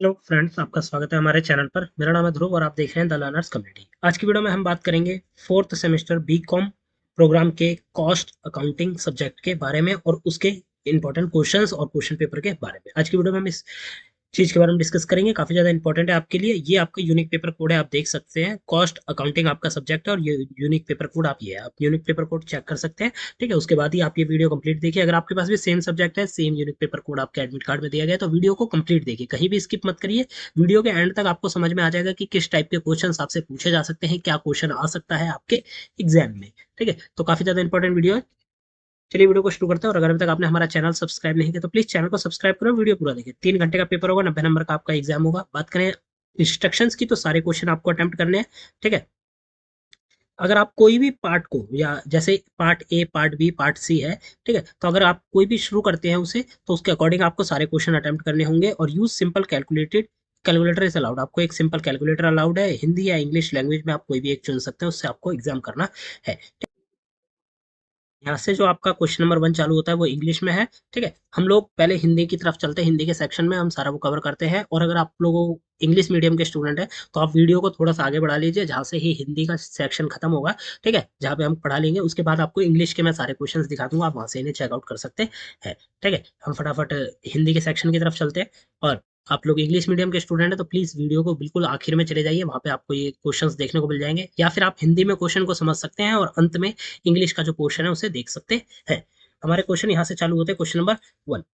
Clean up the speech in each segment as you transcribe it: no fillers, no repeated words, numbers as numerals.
Hello friends, आपका स्वागत है हमारे चैनल पर। मेरा नाम है ध्रुव और आप देख रहे हैं द लर्नर्स कम्युनिटी। आज की वीडियो में हम बात करेंगे फोर्थ सेमेस्टर बीकॉम प्रोग्राम के कॉस्ट अकाउंटिंग सब्जेक्ट के बारे में और उसके इंपॉर्टेंट क्वेश्चंस और क्वेश्चन पेपर के बारे में। आज की वीडियो में हम इस चीज के बारे में डिस्कस करेंगे। काफी ज्यादा इंपॉर्टेंट है आपके लिए। ये आपका यूनिक पेपर कोड है, आप देख सकते हैं। कॉस्ट अकाउंटिंग आपका सब्जेक्ट है और ये यूनिक पेपर कोड आप ये है, आप यूनिक पेपर कोड चेक कर सकते हैं। ठीक है, उसके बाद ही आप ये वीडियो कंप्लीट देखिए। अगर आपके पास भी सेम सब्जेक्ट है, सेम यूनिक पेपर कोड आपके एडमिट कार्ड में दिया गया है, तो वीडियो को कंप्लीट देखिए, कहीं भी स्किप मत करिए। वीडियो के एंड तक आपको समझ में आ जाएगा कि किस टाइप के क्वेश्चन आपसे पूछे जा सकते हैं, क्या क्वेश्चन आ सकता है आपके एग्जाम में। ठीक है, तो काफी ज्यादा इंपॉर्टेंट वीडियो है। चलिए वीडियो को शुरू करते हैं। और अगर अभी तक आपने हमारा चैनल सब्सक्राइब नहीं किया तो प्लीज चैनल को सब्सक्राइब करो, वीडियो पूरा देखिए। 3 घंटे का पेपर होगा, 90 नंबर का आपका एग्जाम होगा। बात करें इंस्ट्रक्शंस की, तो सारे क्वेश्चन आपको अटेम्प्ट करने हैं। ठीक है, अगर आप कोई भी पार्ट को, या जैसे part A, part B, part C है, ठीक है, तो अगर आप कोई भी शुरू करते हैं उसे, तो उसके अकॉर्डिंग आपको सारे क्वेश्चन अटेम्प्ट करने होंगे। और use simple calculated calculator is allowed. आपको एक सिंपल कैलकुलेटर अलाउड है। हिंदी या इंग्लिश लैंग्वेज में आप कोई भी एक चुन सकते हैं, उससे आपको एग्जाम करना है। यहाँ से जो आपका क्वेश्चन नंबर 1 चालू होता है वो इंग्लिश में है। ठीक है, हम लोग पहले हिंदी की तरफ चलते हैं। हिंदी के सेक्शन में हम सारा वो कवर करते हैं। और अगर आप लोगों इंग्लिश मीडियम के स्टूडेंट हैं तो आप वीडियो को थोड़ा सा आगे बढ़ा लीजिए, जहाँ से ही हिंदी का सेक्शन खत्म होगा। ठीक है, जहाँ पे हम पढ़ा लेंगे, उसके बाद आपको इंग्लिश के मैं सारे क्वेश्चंस दिखा दूंगा, आप वहां से इन्हें चेकआउट कर सकते हैं। ठीक है, हम फटाफट हिंदी के सेक्शन की तरफ चलते हैं। और आप लोग इंग्लिश मीडियम के स्टूडेंट हैं तो प्लीज वीडियो को बिल्कुल आखिर में चले जाइए, वहां पे आपको ये क्वेश्चंस देखने को मिल जाएंगे। या फिर आप हिंदी में क्वेश्चन को समझ सकते हैं और अंत में इंग्लिश का जो क्वेश्चन है उसे देख सकते हैं। हमारे क्वेश्चन यहाँ से चालू होते हैं। Question number 1।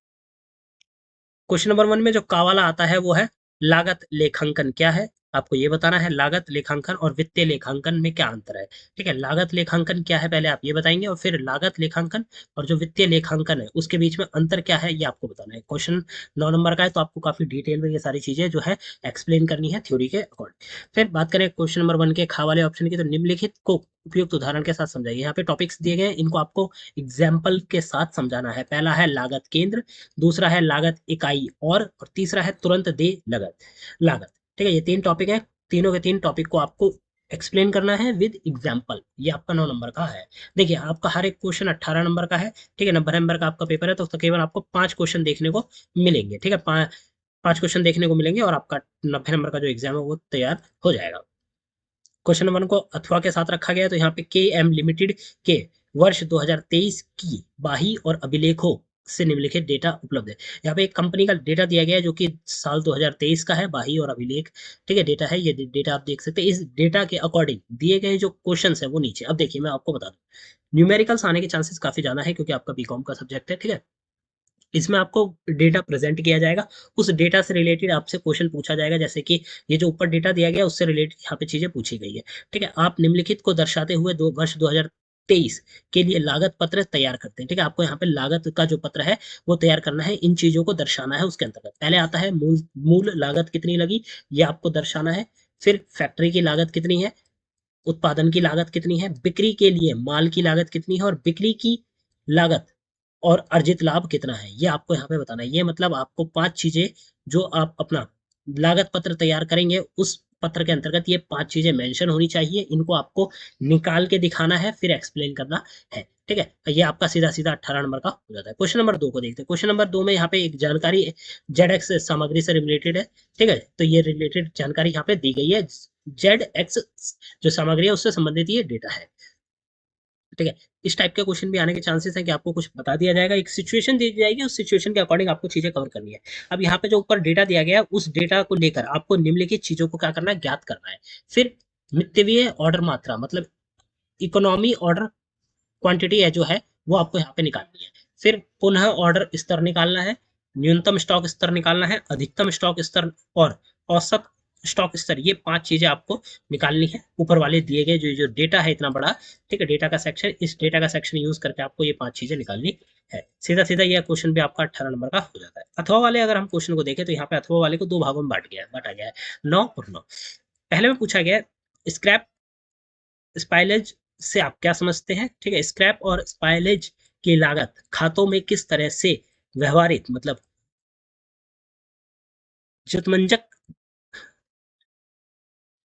क्वेश्चन नंबर 1 में जो का वाला आता है वो है लागत लेखांकन क्या है। आपको ये बताना है लागत लेखांकन और वित्तीय लेखांकन में क्या अंतर है। ठीक है, लागत लेखांकन क्या है पहले आप ये बताएंगे, और फिर लागत लेखांकन और जो वित्तीय लेखांकन है उसके बीच में अंतर क्या है ये आपको बताना है। क्वेश्चन 9 नंबर का है, तो आपको काफी डिटेल में ये सारी चीजें जो है एक्सप्लेन करनी है थ्योरी के अकॉर्डिंग। फिर बात करें क्वेश्चन नंबर 1 के खा वाले ऑप्शन की, तो निम्नलिखित को उपयुक्त उदाहरण के साथ समझाइए। यहाँ पे टॉपिक्स दिए गए हैं, इनको आपको एग्जाम्पल के साथ समझाना है। पहला है लागत केंद्र, दूसरा है लागत इकाई, और तीसरा है तुरंत दे लागत लागत। ठीक है, ये 3 टॉपिक है। तीनों के 3 टॉपिक को आपको एक्सप्लेन करना है विद एग्जाम्पल। ये आपका 9 नंबर का है। देखिए, आपका हर एक क्वेश्चन 18 नंबर का है। ठीक है, 90 नंबर का आपका पेपर है, तो तकरीबन आपको 5 क्वेश्चन देखने को मिलेंगे। ठीक है, 5 क्वेश्चन देखने को मिलेंगे और आपका 90 नंबर का जो एग्जाम है वो तैयार हो जाएगा। क्वेश्चन नंबर को अथवा के साथ रखा गया है, तो यहाँ पे के एम लिमिटेड के वर्ष 2023 की बाही और अभिलेखों से निम्नलिखित डेटा उपलब्ध है। यहाँ पे एक कंपनी का डेटा दिया गया है जो कि साल 2023 का है, बाही और अभिलेख। ठीक है, डेटा है, ये डेटा आप देख सकते हैं। इस डेटा के अकॉर्डिंग दिए गए जो क्वेश्चन है वो नीचे। अब देखिए, मैं आपको बता दूं, न्यूमेरिकल्स आने के चांसेस काफी ज्यादा है, क्योंकि आपका बीकॉम का सब्जेक्ट है। ठीक है, इसमें आपको डेटा प्रेजेंट किया जाएगा, उस डेटा से रिलेटेड आपसे क्वेश्चन पूछा जाएगा। जैसे कि ये जो ऊपर डेटा दिया गया है उससे रिलेटेड यहाँ पे चीजें पूछी गई है। ठीक है, आप निम्नलिखित को दर्शाते हुए वर्ष 2023 के लिए लागत पत्र तैयार करते हैं। ठीक है, आपको यहाँ पे लागत का जो पत्र है वो तैयार करना है, इन चीजों को दर्शाना है। उसके अंतर्गत पहले आता है मूल मूल लागत कितनी लगी, ये आपको दर्शाना है। फिर फैक्ट्री की लागत कितनी है, उत्पादन की लागत कितनी है, बिक्री के लिए माल की लागत कितनी है, और बिक्री की लागत और अर्जित लाभ कितना है, ये आपको यहाँ पे बताना है। ये मतलब आपको 5 चीजें जो आप अपना लागत पत्र तैयार करेंगे, उस पत्र के अंतर्गत ये 5 चीजें मेंशन होनी चाहिए। इनको आपको निकाल के दिखाना है, फिर एक्सप्लेन करना है। ठीक है, ये आपका सीधा सीधा 18 नंबर का हो जाता है। क्वेश्चन नंबर 2 को देखते हैं। क्वेश्चन नंबर 2 में यहाँ पे एक जानकारी जेड एक्स सामग्री से रिलेटेड है। ठीक है, तो ये रिलेटेड जानकारी यहाँ पे दी गई है। जेड एक्स जो सामग्री है उससे संबंधित ये डेटा है। ठीक है, इस टाइप के क्वेश्चन भी आने के चांसेस हैं कि आपको कुछ बता दिया जाएगा, एक सिचुएशन दी जाएगी, उस सिचुएशन के अकॉर्डिंग आपको चीजें कवर करनी है। अब यहाँ पे जो ऊपर डेटा दिया गया है उस डेटा को लेकर आपको निम्नलिखित चीजों को क्या करना है, ज्ञात करना है। फिर मितव्यय ऑर्डर मात्रा, मतलब इकोनॉमी ऑर्डर क्वांटिटी है जो है वो आपको यहाँ पे निकालनी है। फिर पुनः ऑर्डर स्तर निकालना है, न्यूनतम स्टॉक स्तर निकालना है, अधिकतम स्टॉक स्तर और औसत स्टॉक स्तर। ये 5 चीजें आपको निकालनी है। ऊपर वाले दिए गए जो जो डेटा है इतना बड़ा, ठीक है, डेटा का सेक्शन, इस डेटा का सेक्शन यूज करके आपको ये 5 चीजें निकालनी है। सीधा सीधा यह क्वेश्चन भी आपका 18 नंबर का हो जाता है। अथवा वाले अगर हम क्वेश्चन को देखें, तो यहाँ पे अथवा वाले को 2 भागों में बांटा गया है, 9 और 9। पहले में पूछा गया है स्क्रैप स्पाइलेज से आप क्या समझते हैं। ठीक है, स्क्रैप और स्पाइलेज की लागत खातों में किस तरह से व्यवहारित, मतलब जुतमंजक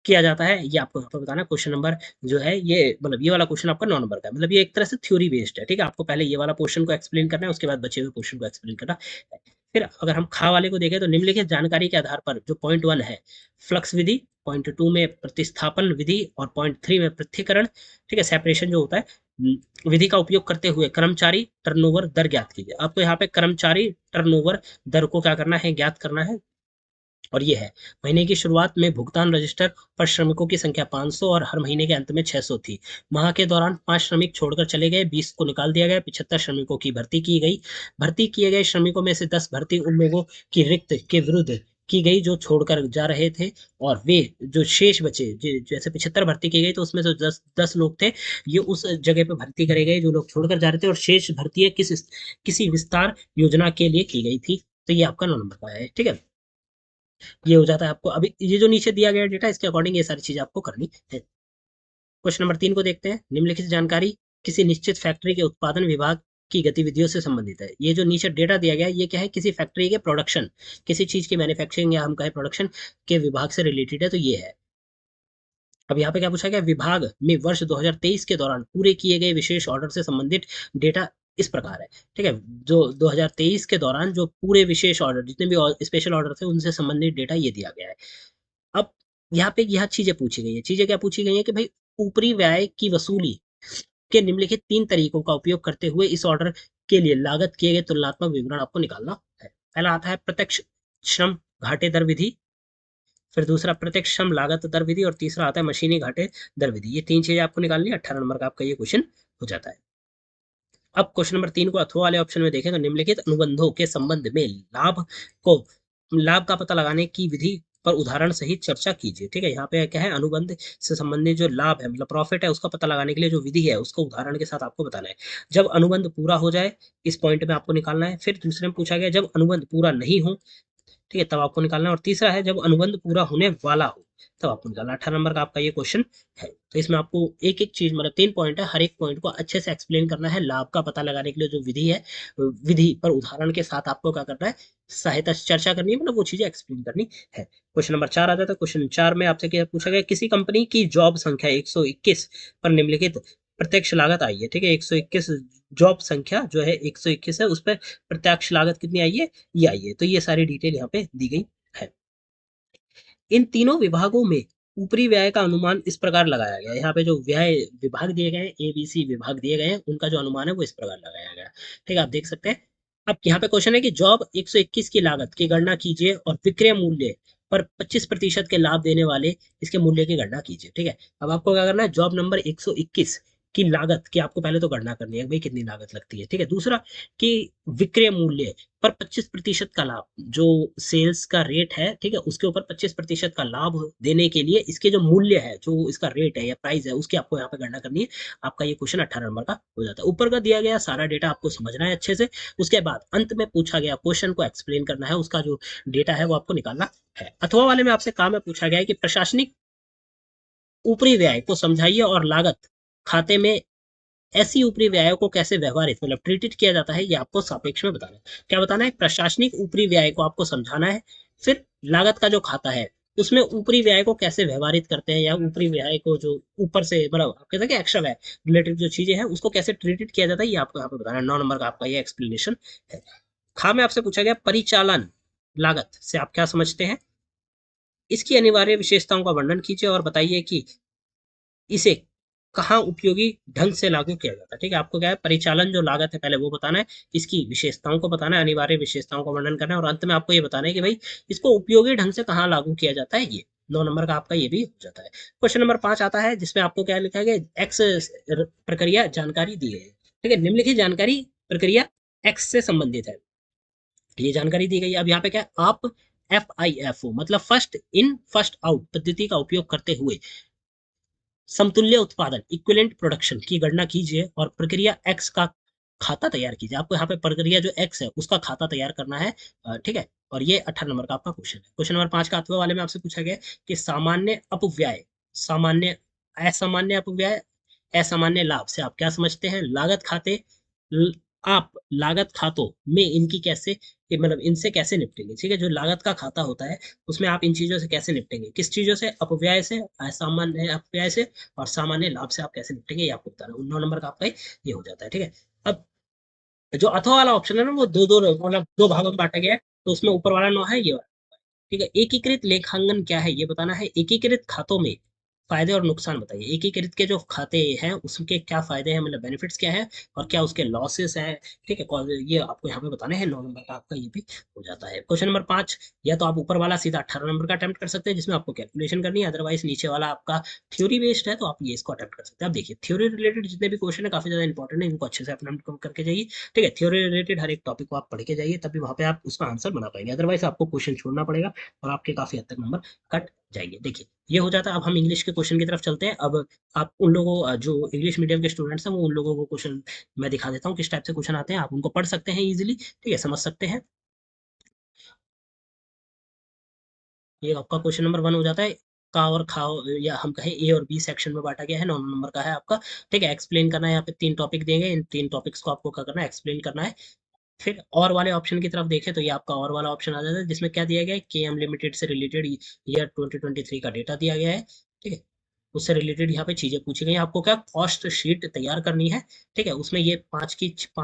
किया जाता है, ये आपको यहाँ पर बताना। क्वेश्चन नंबर जो है ये, मतलब ये वाला क्वेश्चन आपका 9 नंबर का है। मतलब ये एक तरह से थ्योरी बेस्ड है। ठीक है, आपको पहले ये वाला पोर्शन को एक्सप्लेन करना है, उसके बाद बचे हुए पोर्शन को एक्सप्लेन करना है। फिर अगर हम खा वाले को देखें तो निम्नलिखित जानकारी के आधार पर जो पॉइंट 1 है फ्लक्स विधि, पॉइंट 2 में प्रतिस्थापन विधि और पॉइंट 3 में पृथक्करण, ठीक है, सेपरेशन जो होता है, विधि का उपयोग करते हुए कर्मचारी टर्नओवर दर ज्ञात कीजिए। आपको यहाँ पे कर्मचारी टर्नओवर दर को क्या करना है, ज्ञात करना है। और ये है महीने की शुरुआत में भुगतान रजिस्टर पर श्रमिकों की संख्या 500 और हर महीने के अंत में 600 थी। माह के दौरान 5 श्रमिक छोड़कर चले गए, 20 को निकाल दिया गया, 75 श्रमिकों की भर्ती की गई। भर्ती किए गए श्रमिकों में से 10 भर्ती उन लोगों की रिक्त के विरुद्ध की गई जो छोड़कर जा रहे थे, और वे जो शेष बचे, जैसे 75 भर्ती की गई तो उसमें से 10 लोग थे, ये उस जगह पे भर्ती करे गए जो लोग छोड़कर जा रहे थे, और शेष भर्ती किसी विस्तार योजना के लिए की गई थी। तो ये आपका 9 नंबर का है, ठीक है। ये हो जाता है आपको। अभी ये जो नीचे दिया गया डेटा, इसके अकॉर्डिंग ये सारी चीजें आपको करनी है। क्वेश्चन नंबर 3 को देखते हैं। निम्नलिखित जानकारी किसी निश्चित फैक्ट्री के उत्पादन विभाग की गतिविधियों से संबंधित है। ये जो नीचे डेटा दिया गया है ये क्या है, किसी फैक्ट्री के प्रोडक्शन, किसी चीज की मैन्युफैक्चरिंग या हम कहें प्रोडक्शन के विभाग से रिलेटेड है, तो ये है। अब यहाँ पे क्या पूछा गया, विभाग में वर्ष 2023 के दौरान पूरे किए गए विशेष ऑर्डर से संबंधित डेटा इस प्रकार है, ठीक है। जो 2023 के दौरान जो पूरे विशेष ऑर्डर, जितने भी स्पेशल ऑर्डर थे, उनसे संबंधित डेटा ये दिया गया है। अब यहाँ पे यह चीजें पूछी गई है। चीजें क्या पूछी गई है कि भाई ऊपरी व्यय की वसूली के निम्नलिखित 3 तरीकों का उपयोग करते हुए इस ऑर्डर के लिए लागत किए गए तुलनात्मक विवरण आपको निकालना है। पहला आता है प्रत्यक्ष श्रम घाटे दर विधि, फिर दूसरा प्रत्यक्ष श्रम लागत दर विधि, और तीसरा आता है मशीनी घाटे दर विधि। ये 3 चीजें आपको निकालनी है। 18 नंबर का आपका ये क्वेश्चन हो जाता है। अब क्वेश्चन नंबर 3 को अथवा वाले ऑप्शन में देखें तो निम्नलिखित अनुबंधों के संबंध में को लाभ का पता लगाने की विधि पर उदाहरण सहित चर्चा कीजिए, ठीक है। यहाँ पे क्या है, अनुबंध से संबंधित जो लाभ है, मतलब प्रॉफिट है, उसका पता लगाने के लिए जो विधि है उसको उदाहरण के साथ आपको बताना है। जब अनुबंध पूरा हो जाए, इस पॉइंट में आपको निकालना है। फिर दूसरे में पूछा गया जब अनुबंध पूरा नहीं हो, ठीक है, तब आपको निकालना है। और तीसरा है जब अनुबंध पूरा होने वाला हो, तब आपको निकालना है। 18 नंबर का आपका ये क्वेश्चन है। तो इसमें आपको एक एक चीज, मतलब 3 पॉइंट है, हर एक पॉइंट को अच्छे से एक्सप्लेन करना है। लाभ का पता लगाने के लिए जो विधि है, विधि पर उदाहरण के साथ आपको क्या करना है, सहायता चर्चा करनी है, मतलब वो चीजें एक्सप्लेन करनी है। क्वेश्चन नंबर 4 आ जाता है। क्वेश्चन 4 में आपसे क्या पूछा गया, किसी कंपनी की जॉब संख्या 121 पर निम्नलिखित प्रत्यक्ष लागत आई है, ठीक है। 121 जॉब संख्या जो है 121 है, उस पर प्रत्यक्ष लागत कितनी आई है, ये आई है। तो ये सारी डिटेल यहाँ पे दी गई है। इन तीनों विभागों में ऊपरी व्यय का अनुमान इस प्रकार लगाया गया है। यहाँ पे जो व्यय विभाग दिए गए हैं, ABC विभाग दिए गए हैं, उनका जो अनुमान है वो इस प्रकार लगाया गया है, ठीक है। आप देख सकते हैं। अब यहाँ पे क्वेश्चन है कि जॉब 121 की लागत की गणना कीजिए और विक्रय मूल्य पर 25% के लाभ देने वाले इसके मूल्य की गणना कीजिए, ठीक है। अब आपको क्या करना है, जॉब नंबर 121 की लागत की आपको पहले तो गणना करनी है, भाई कितनी लागत लगती है, ठीक है। दूसरा कि विक्रय मूल्य पर 25% का लाभ, जो सेल्स का रेट है, ठीक है, उसके ऊपर 25% का लाभ देने के लिए इसके जो मूल्य है, जो इसका रेट है या प्राइस है, उसकी आपको यहाँ पे गणना करनी है। आपका ये क्वेश्चन 18 नंबर का हो जाता है। ऊपर का दिया गया सारा डेटा आपको समझना है अच्छे से। उसके बाद अंत में पूछा गया क्वेश्चन को एक्सप्लेन करना है, उसका जो डेटा है वो आपको निकालना है। अथवा वाले में आपसे काम में पूछा गया है कि प्रशासनिक ऊपरी व्यय को समझाइए और लागत खाते में ऐसी ऊपरी व्यय को कैसे व्यवहारित, मतलब ट्रीटेड किया जाता है, ये आपको सापेक्ष में बताना है। क्या बताना है, प्रशासनिक ऊपरी व्यय को आपको समझाना है। फिर लागत का जो खाता है उसमें ऊपरी व्यय को कैसे व्यवहारित करते हैं, या ऊपरी व्यय को जो ऊपर से, मतलब आप कहते हैं कि एक्स्ट्रा व्यय रिलेटेड जो चीजें हैं उसको कैसे ट्रीटेड किया जाता है, ये आपको यहाँ पे बताना है। 9 नंबर का आपका ये एक्सप्लेनेशन है। खा में आपसे पूछा गया परिचालन लागत से आप क्या समझते हैं, इसकी अनिवार्य विशेषताओं का वर्णन कीजिए और बताइए कि इसे कहाँ उपयोगी ढंग से लागू किया जाता है, ठीक है। आपको क्या है, परिचालन जो लागत है पहले वो बताना है, इसकी विशेषताओं को बताना है, अनिवार्य विशेषताओं का वर्णन करना है, और अंत में आपको ये बताना है कि भाई इसको उपयोगी ढंग से कहाँ लागू किया जाता है। ये 9 नंबर का आपका ये भी हो जाता है। क्वेश्चन नंबर 5 आता है, जिसमें आपको क्या लिखा है, एक्स प्रक्रिया जानकारी दी गई है, ठीक है। निम्नलिखित जानकारी प्रक्रिया एक्स से संबंधित है, ये जानकारी दी गई है। अब यहाँ पे क्या है, आप FIFO मतलब फर्स्ट इन फर्स्ट आउट पद्धति का उपयोग करते हुए समतुल्य उत्पादन इक्विवेलेंट प्रोडक्शन की गणना कीजिए और प्रक्रिया एक्स का खाता तैयार कीजिए। आपको यहाँ पे प्रक्रिया जो एक्स है उसका खाता तैयार करना है, ठीक है। और ये 18 नंबर का आपका क्वेश्चन है। क्वेश्चन नंबर 5 का अथवा वाले में आपसे पूछा गया कि सामान्य अपव्यय, सामान्य असामान्य अपव्यय, असामान्य लाभ से आप क्या समझते हैं। लागत खाते, आप लागत खातों में इनकी कैसे, मतलब इनसे कैसे निपटेंगे, ठीक है। जो लागत का खाता होता है उसमें आप इन चीजों से कैसे निपटेंगे, किस चीजों से, अपव्यय से, असामान्य अपव्यय से और सामान्य लाभ से आप कैसे निपटेंगे, ये आपको बताना है। 9 नंबर का आपका ये हो जाता है, ठीक है। अब जो अथवा वाला ऑप्शन है ना वो दो दो मतलब दो भागों में बांटा गया है। तो उसमें ऊपर वाला 9 है, ये वाला। ठीक है, एकीकृत लेखांकन क्या है ये बताना है। एकीकृत खातों में फायदे और नुकसान बताइए। एकीकृत के जो खाते हैं उसके क्या फायदे हैं, मतलब बेनिफिट्स क्या है, और क्या उसके लॉसेस हैं। ठीक है, ये आपको यहाँ पे बताने हैं। 9 नंबर का आपका ये भी हो जाता है। क्वेश्चन नंबर 5, या तो आप ऊपर वाला सीधा 18 नंबर का अटेम्प्ट कर सकते हैं जिसमें आपको कैलकुलेशन करनी है, अदरवाइज नीचे वाला आपका थ्योरी बेस्ड है तो आप ये इसको अटेम्प्ट कर सकते हैं। आप देखिए थ्योरी रिलेटेड जितने भी क्वेश्चन है काफी ज्यादा इंपॉर्टेंट है, इनको अच्छे से अपना करके जाइए। ठीक है, थ्योरी रिलेटेड हर एक टॉपिक को आप पढ़ के जाइए, तभी वहां पे आप उसका आंसर बना पाएंगे, अदरवाइज आपको क्वेश्चन छोड़ना पड़ेगा और आपके काफी हद तक नंबर कट जाएंगे। देखिए ये हो जाता है। अब हम इंग्लिश के क्वेश्चन की तरफ चलते हैं। अब आप उन लोगों जो इंग्लिश मीडियम के स्टूडेंट्स हैं वो उन लोगों को क्वेश्चन मैं दिखा देता हूँ किस टाइप से क्वेश्चन आते हैं, आप उनको पढ़ सकते हैं इजीली। ठीक है, समझ सकते हैं। ये आपका क्वेश्चन नंबर 1 हो जाता है। का और खाओ, या हम कहें ए और बी सेक्शन में बांटा गया है। 9 नंबर का है आपका। ठीक है, एक्सप्लेन करना है। यहाँ पे 3 टॉपिक देंगे, इन 3 टॉपिक्स को आपको क्या करना है, एक्सप्लेन करना है। फिर और वाले ऑप्शन की तरफ देखें तो ये आपका और वाला ऑप्शन आ जाता है जिसमें क्या दिया गया है, के एम लिमिटेड से रिलेटेड ईयर 2023 का डेटा दिया गया है। ठीक है, उससे रिलेटेड यहाँ पे चीजें पूछी गई हैं। आपको क्या कॉस्ट शीट तैयार करनी है। ठीक है, उसमें ये 5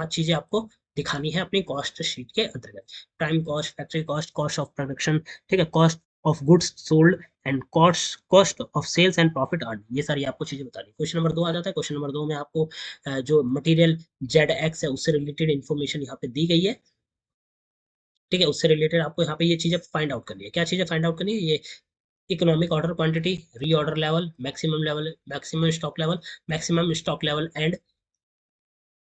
चीजें आपको दिखानी है अपनी कॉस्ट शीट के अंतर्गत। Prime cost, factory cost, cost of production, ठीक है, cost of goods sold, and cost cost of sales and profit earn. ये सारी आपको चीजें बतानी है। क्वेश्चन नंबर 2 आ जाता है। क्वेश्चन नंबर 2 में आपको जो मटेरियल जेड एक्स है उससे रिलेटेड इन्फॉर्मेशन यहाँ पे दी गई है। ठीक है, उससे रिलेटेड आपको यहाँ पे ये चीजें फाइंड आउट करनी है। क्या चीजें फाइंड आउट करनी है, ये economic order quantity, reorder level, maximum stock level, maximum stock level and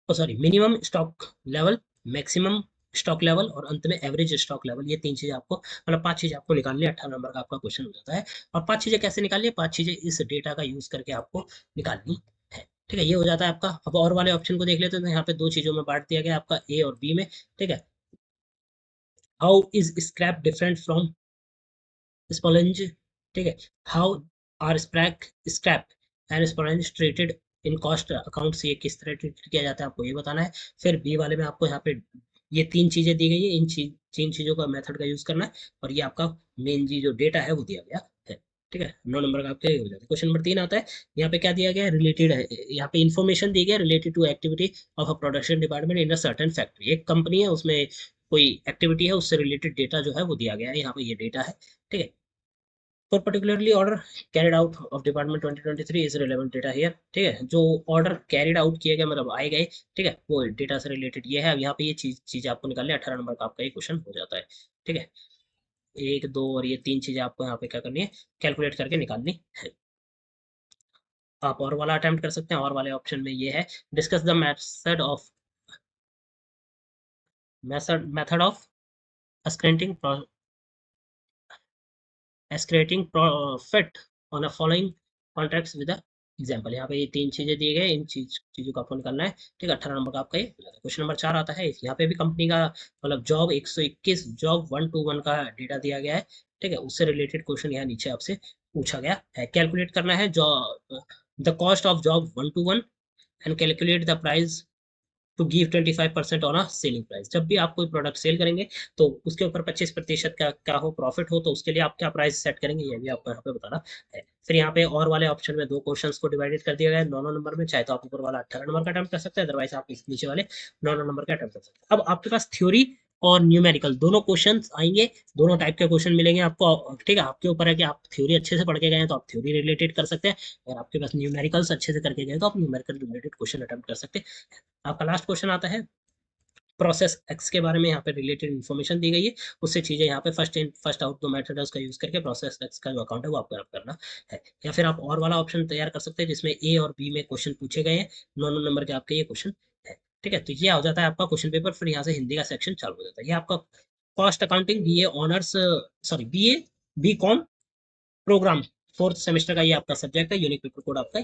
sorry minimum stock level, maximum stock level, और अंत में एवरेज स्टॉक लेवल। ये 3 चीजें आपको मतलब 5 चीजें आपको निकालनी है। 18 नंबर का आपका क्वेश्चन हो जाता है। और 5 चीजें कैसे निकालनी है, 5 चीजें इस डेटा का यूज करके आपको निकालनी है। ठीक है, ये हो जाता है आपका। अब और वाले ऑप्शन को देख लेते हैं तो यहाँ पे 2 चीजों में बांट दिया गया आपका ए और बी में। ठीक है, how is scrap different from sponge. ठीक है, how are scrap and sponge treated in cost account से, ये किस तरह ट्रीट किया जाता है आपको ये बताना है। फिर बी वाले में आपको यहाँ पे ये 3 चीजें दी गई है, इन 3 चीजों का मेथड का यूज करना है, और ये आपका मेन जी जो डेटा है वो दिया गया है। ठीक है, 9 नंबर का आपका ये हो जाता है। क्वेश्चन नंबर 3 आता है। यहाँ पे क्या दिया गया है, रिलेटेड है। यहाँ पे इन्फॉर्मेशन दी गई है related to activity of a production department in a certain factory. एक कंपनी है उसमें कोई एक्टिविटी है, उससे रिलेटेड डेटा जो है वो दिया गया है। यहाँ पे ये डेटा है। ठीक है, for particularly order carried out of department 2023 is relevant data here। ठीक है, जो ऑर्डर कैरिड आउट किए गए मतलब आए गए, ठीक है, वो डेटा से रिलेटेड ये है। अब यहाँ पे ये चीज आपको निकालनी है। 18 नंबर का आपका ये क्वेश्चन हो जाता है। ठीक है, 1 2 और ये 3 चीजें आपको यहाँ पे क्या करनी है, कैलकुलेट करके निकालनी है। आप और वाला अटेम्प्ट कर सकते हैं। और वाले ऑप्शन में ये है, discuss the method of screening ascertaining profit on a following contracts with example. यहाँ पे ये 3 चीजें दिए गए, इन चीजों का आपको निकालना है। ठीक है, 18 नंबर का आपका ये हो जाता है। क्वेश्चन नंबर 4 आता है। यहाँ पे भी कंपनी का मतलब जॉब 121 जॉब 121 का डेटा दिया गया है। ठीक है, उससे रिलेटेड क्वेश्चन यहाँ नीचे आपसे पूछा गया है। कैलकुलेट करना है job the cost of job 121 and calculate the price to give 25% on a selling price. जब भी आप कोई प्रोडक्ट सेल करेंगे तो उसके ऊपर 25% का क्या हो प्रॉफिट हो, तो उसके लिए आप क्या प्राइस सेट करेंगे ये भी आपको यहाँ पे बताना है। फिर यहाँ पे और वाले ऑप्शन में 2 क्वेश्चंस को डिवाइडेड कर दिया गया है 9 नंबर में। चाहे तो आप ऊपर वाला 18 नंबर का अटेम्प्ट कर सकते हैं, अदरवाइज आप इस नीचे वाले 9 नंबर का अटेम्प्ट कर सकते हैं। अब आपके पास थ्योरी और न्यूमेरिकल दोनों क्वेश्चंस आएंगे। दोनों टाइप के क्वेश्चन मिलेंगे आपको। ठीक है, आपके ऊपर है कि आप थ्योरी अच्छे से पढ़ के गए हैं तो आप थ्योरी रिलेटेड कर सकते हैं, अगर आपके पास न्यूमेरिकल्स अच्छे से करके गए तो आप न्यूमेरिकल रिलेटेड क्वेश्चन अटेम्प्ट कर सकते हैं। आपका लास्ट क्वेश्चन आता है प्रोसेस एक्स के बारे में। यहाँ पे रिलेटेड इन्फॉर्मेशन दी गई है, उससे चीजें यहाँ पे फर्स्ट इन फर्स्ट आउट दो मेथड है उसका यूज करके प्रोसेस एक्स का जो अकाउंट है वो आपको आप करना है। या फिर आप और वाला ऑप्शन तैयार कर सकते हैं जिसमें ए और बी में क्वेश्चन पूछे गए हैं। 9 नंबर के आपके ये क्वेश्चन है। ठीक है, तो ये हो जाता है आपका क्वेश्चन पेपर। फिर यहाँ से हिंदी का सेक्शन चालू हो जाता है। ये आपका cost accounting B A honours sorry B A B com program 4th semester का ये आपका सब्जेक्ट है। यूनिक पेपर कोड आपका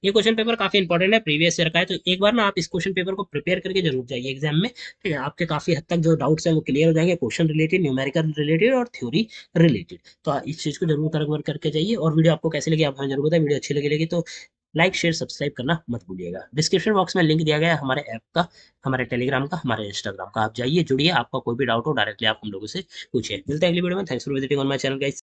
ये क्वेश्चन पेपर काफी इंपॉर्टेंट है, प्रीवियस ईयर का है। तो एक बार ना आप इस क्वेश्चन पेपर को प्रिपेयर करके जरूर जाइए एग्जाम में। ठीक है, आपके काफी हद तक जो डाउट्स है वो क्लियर हो जाएंगे, क्वेश्चन रिलेटेड, न्यूमेरिकल रिलेटेड और थ्योरी रिलेटेड। तो इस चीज को जरूर कवर करके जाइए। और वीडियो आपको कैसी लगी आप हमें जरूर बताएं। वीडियो अच्छी लगी तो लाइक शेयर सब्सक्राइब करना मत भूलिएगा। डिस्क्रिप्शन बॉक्स में लिंक दिया गया है हमारे ऐप का, हमारे टेलीग्राम का, हमारे इंस्टाग्राम का। आप जाइए, जुड़िए, आपका कोई भी डाउट हो डायरेक्टली आप हम लोगों से पूछिए। मिलते हैं अगली वीडियो में। Thanks for visiting on my channel guys.